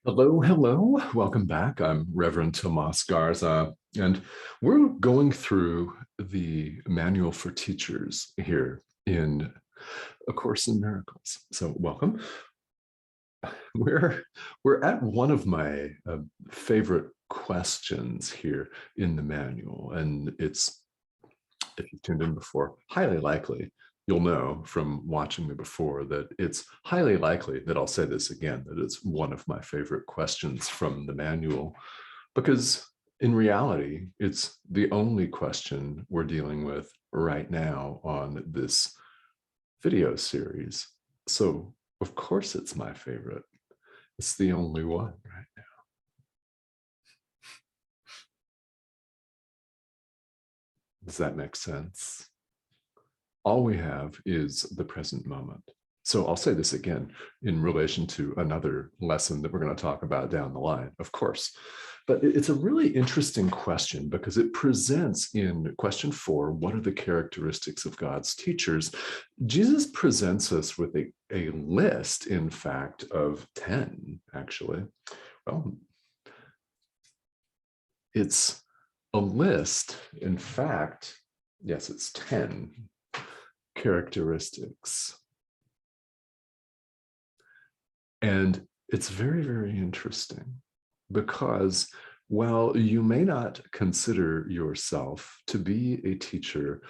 Hello, hello. Welcome back. I'm Reverend Tomas Garza, and we're going through the Manual for Teachers here in A Course in Miracles. So welcome. We're, we're at one of my favorite questions here in the manual, and it's, if you've tuned in before, highly likely you'll know from watching me before that it's highly likely that I'll say this again, that it's one of my favorite questions from the manual, because in reality, it's the only question we're dealing with right now on this video series. So of course it's my favorite. It's the only one right now. Does that make sense? All we have is the present moment. So I'll say this again in relation to another lesson that we're going to talk about down the line, of course. But it's a really interesting question because it presents in question 4, what are the characteristics of God's teachers? Jesus presents us with a list, in fact, of 10, actually. Well, it's a list, in fact, yes, it's 10 characteristics. And it's very, very interesting because while you may not consider yourself to be a teacher,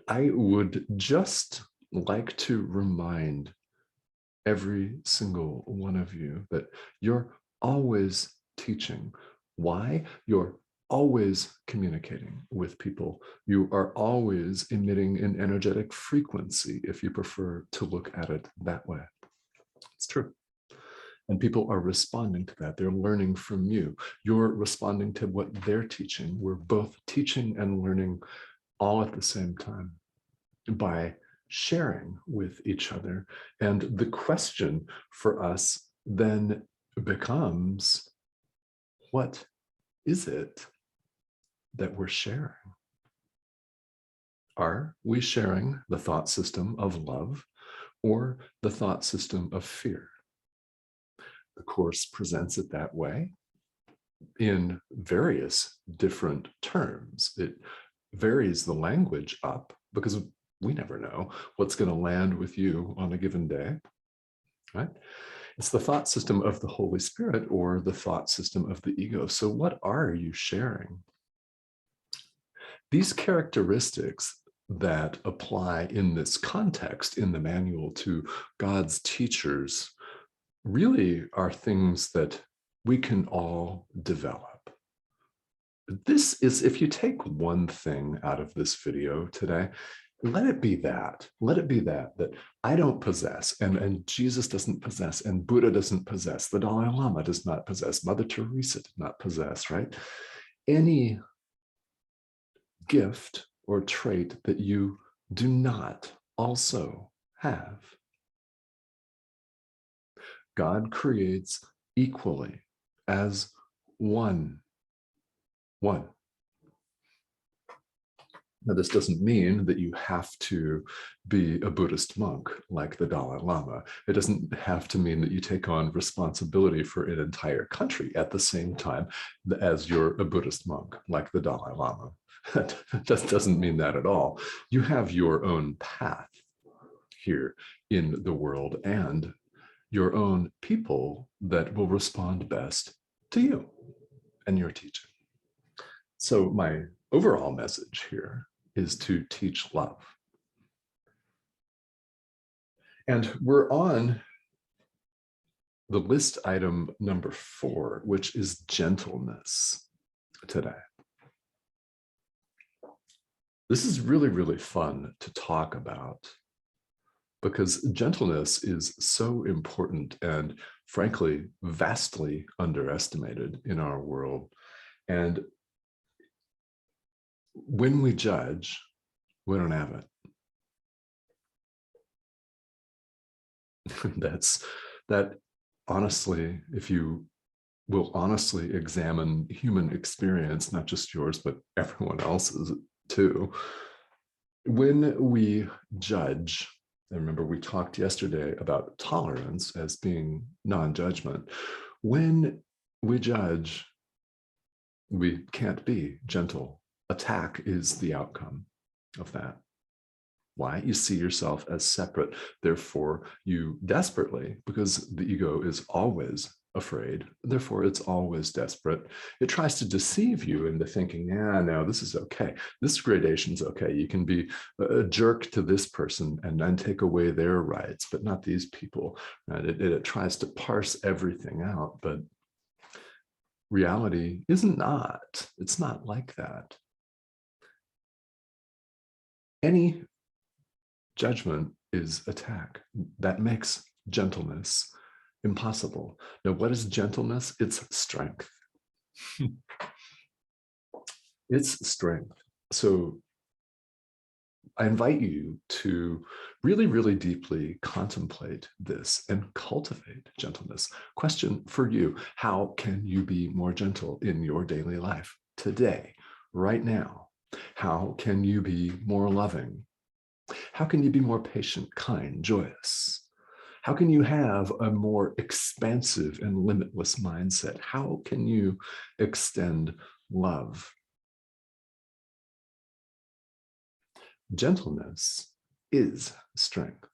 I would just like to remind every single one of you that you're always teaching. Why? You're always communicating with people. You are always emitting an energetic frequency, if you prefer to look at it that way. It's true. And people are responding to that. They're learning from you. You're responding to what they're teaching. We're both teaching and learning all at the same time by sharing with each other. And the question for us then becomes, what is it that we're sharing? Are we sharing the thought system of love or the thought system of fear? The Course presents it that way in various different terms. It varies the language up because we never know what's going to land with you on a given day, right? It's the thought system of the Holy Spirit or the thought system of the ego. So what are you sharing? These characteristics that apply in this context in the manual to God's teachers really are things that we can all develop. This is, if you take one thing out of this video today, let it be that. Let it be that I don't possess, and Jesus doesn't possess, and Buddha doesn't possess, the Dalai Lama does not possess, Mother Teresa did not possess, right? Any gift or trait that you do not also have. God creates equally as one. Now, this doesn't mean that you have to be a Buddhist monk like the Dalai Lama. It doesn't have to mean that you take on responsibility for an entire country at the same time as you're a Buddhist monk like the Dalai Lama. That doesn't mean that at all. You have your own path here in the world and your own people that will respond best to you and your teaching. So my overall message here is to teach love. And we're on the list item number 4, which is gentleness today. This is really, really fun to talk about because gentleness is so important and, frankly, vastly underestimated in our world. And when we judge, we don't have it. That honestly, if you will honestly examine human experience, not just yours, but everyone else's too, when we judge, and remember we talked yesterday about tolerance as being non-judgment, When we judge, we can't be gentle. Attack is the outcome of that. Why? You see yourself as separate. Therefore, you desperately, because the ego is always afraid, therefore it's always desperate. It tries to deceive you into thinking, yeah, no, this is okay. This gradation's okay. You can be a jerk to this person and then take away their rights, but not these people. Right? It tries to parse everything out, but reality isn't not. It's not like that. Any judgment is attack. That makes gentleness impossible. Now, what is gentleness? It's strength. It's strength. So I invite you to really, really deeply contemplate this and cultivate gentleness. Question for you: how can you be more gentle in your daily life today, right now? How can you be more loving? How can you be more patient, kind, joyous? How can you have a more expansive and limitless mindset? How can you extend love? Gentleness is strength.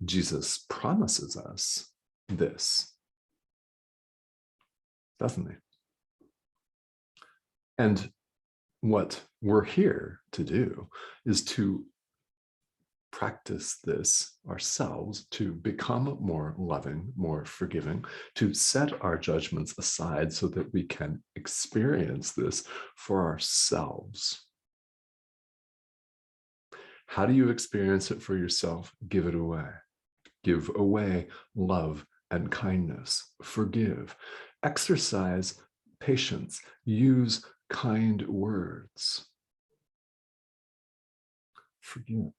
Jesus promises us this, doesn't he? And what we're here to do is to practice this ourselves, to become more loving, more forgiving, to set our judgments aside so that we can experience this for ourselves. How do you experience it for yourself? Give it away. Give away love and kindness. Forgive. Exercise patience. Use kind words. Forgive.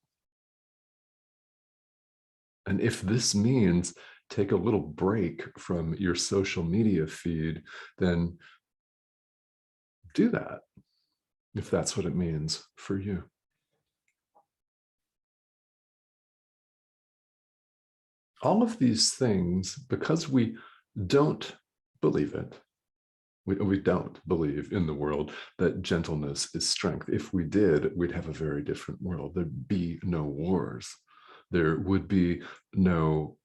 And if this means take a little break from your social media feed, then do that, if that's what it means for you. All of these things, because we don't believe it, we don't believe in the world that gentleness is strength. If we did, we'd have a very different world. There'd be no wars. There would be no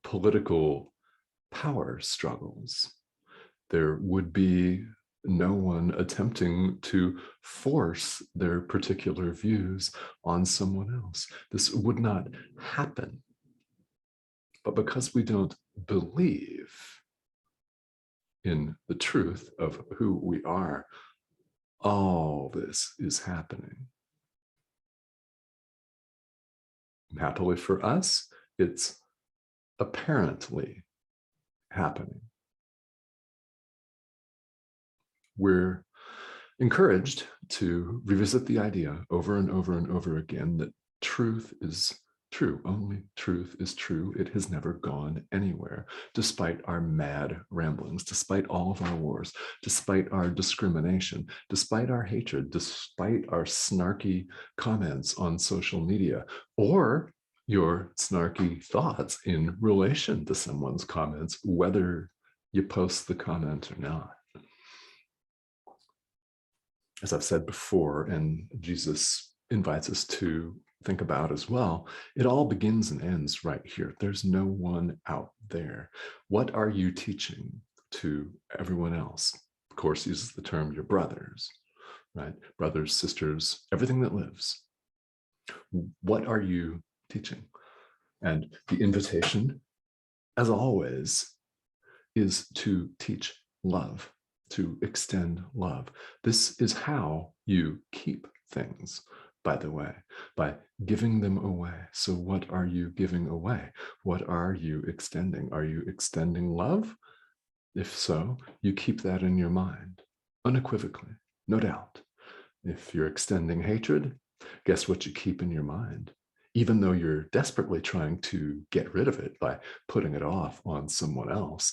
political power struggles. There would be no one attempting to force their particular views on someone else. This would not happen. But because we don't believe in the truth of who we are, all this is happening. Happily for us, it's apparently happening. We're encouraged to revisit the idea over and over and over again that truth is true. Only truth is true. It has never gone anywhere, despite our mad ramblings, despite all of our wars, despite our discrimination, despite our hatred, despite our snarky comments on social media, or your snarky thoughts in relation to someone's comments, whether you post the comment or not. As I've said before, and Jesus invites us to think about as well, it all begins and ends right here. There's no one out there. What are you teaching to everyone else? Of course, uses the term your brothers, right? Brothers, sisters, everything that lives. What are you teaching? And the invitation, as always, is to teach love, to extend love. This is how you keep things, by the way, by giving them away. So what are you giving away? What are you extending? Are you extending love? If so, you keep that in your mind, unequivocally, no doubt. If you're extending hatred, guess what you keep in your mind? Even though you're desperately trying to get rid of it by putting it off on someone else,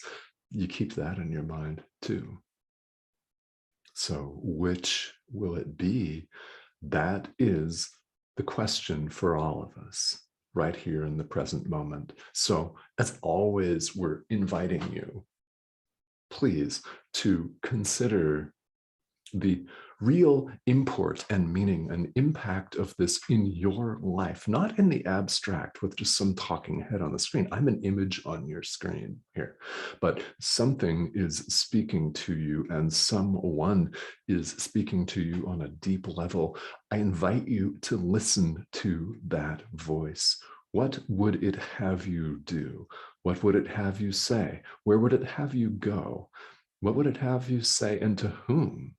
you keep that in your mind too. So which will it be? That is the question for all of us. right here in the present moment. So as always, we're inviting you, please, to consider the real import and meaning and impact of this in your life, not in the abstract with just some talking head on the screen. I'm an image on your screen here, but something is speaking to you and someone is speaking to you on a deep level. I invite you to listen to that voice. What would it have you do? What would it have you say? Where would it have you go? What would it have you say, and to whom?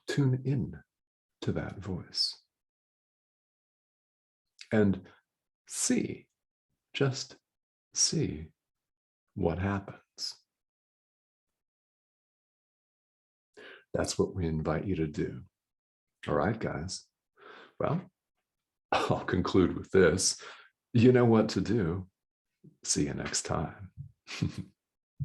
Tune in to that voice and see, just see what happens. That's what we invite you to do. All right, guys. Well, I'll conclude with this. You know what to do. See you next time.